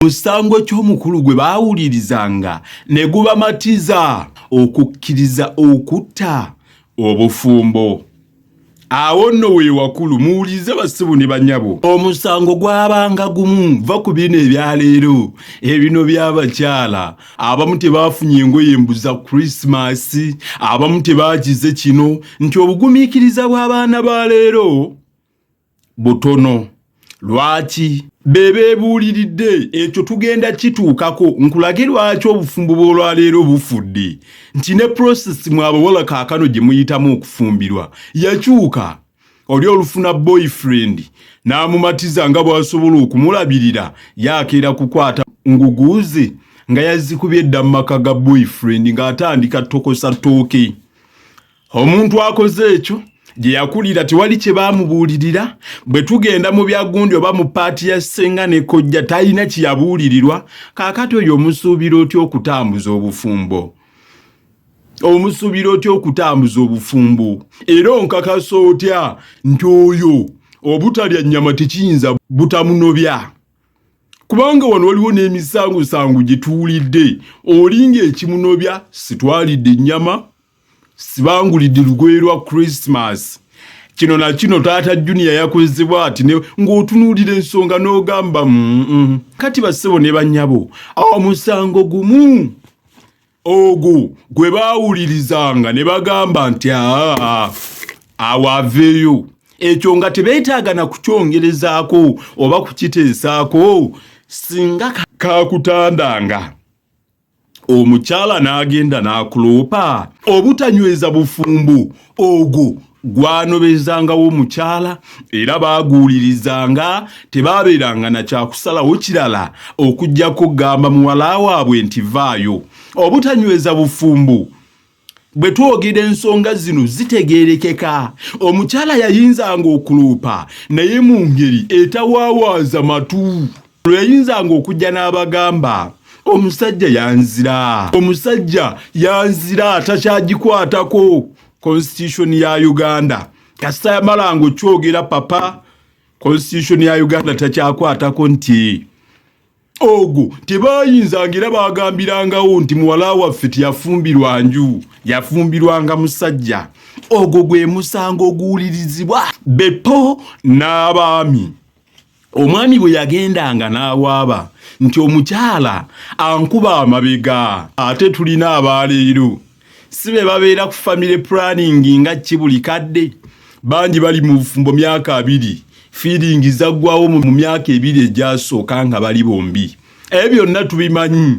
Musango ky'omukulu gwe baawulirizanga ne gubamatiza okukkiriza okutta obufumbo. Awo nno we wakulu muwulize bassibu ne bannyabo. Omusango gwabanga gumu va ku bino ebyaleero ebino by'abakyala. Abamu tebaafunye engoye mbuza Krismasi, abamu tebaagize kino nti obugumiikiriza bw'abaana ba leero butono. Lwaki? Bebeebuuliridde ekyo tugenda kituukako nkulage lwaki obufumbo bw'olwaleero bufudde nti ne process mwabawala kaakano gye muyitamu okufumbirwa yakyuka. Oli olufuna boyfriend n'amumatiza nga bw'asobola okumulabirira yakeera kukwata nguguuze nga yazikubye edda mu maka ga boyfriend ng'atandika tokosa ttooke. Omuntu akoze ekyo gye yakulira tewali kye baamubuulirira. Bwe tugenda mu byagundi oba mu paati ya ssenga ne kojja talina kye yabuulirirwa. Kaakati oyo omusuubira otya okutambuza obufumbo? Omusuubira otya okutambuza obufumbo? Era onkakasa otya nti oyo obutalya nnyama tekiyinza butamunobya? Kubanga wano waliwo n'emisangusangu gye tuwulidde. Olinga ekimunobya sitwalidde nnyama, sibangulidde lugoye lwa Christmas. Kino na kino taata Junior yakozebwa ati ng'otunuulira ensonga n'ogamba kati bassebo ne bannyabo omusango gumu ogwo gwe baawulirizanga ne bagamba nti awo aveeyo. Ekyo nga tebeetaaga na kukyongerezaako oba kukiteesaako singa kaakutandanga. Omukyala n'agenda n'akuloopa. Obutanyweza bufumbo ogwo gwanobezangawo omukyala era baaguulirizanga. Tebaabeeranga na kyakusalawo kirala okuggyako gamba muwala waabwe nti vaayo. Obutanyweza bufumbo bwe twogera ensonga zino zitegeerekeka. Omukyala yayinzanga okuloopa naye mu ngeri etawaawaaza matu. Yayinzanga okujja n'abagamba omusajja yanzira. Omusajja yanzira takyagikwatako. Constitution ya Uganda kasita yamalanga okyogera papa, Constitution ya Uganda takyakwatako nti ogwo tebaayinzanga era baagambirangawo nti muwala waffe teyafumbirwa nju, yafumbirwanga musajja. Ogwo gwe musango oguwulirizibwa Beppo n'abaami. Omwami bwe yagendanga n'awaaba nti omukyala ankuba amabega. Ate tulina abaleero si be babeera ku family planning nga kibuli kadde. Bangi bali mu bufumbo myaka 2, feeling zaggwawo mu myaka 2 egyasooka nga bali bombi. Ebyo byonna tubimanyi.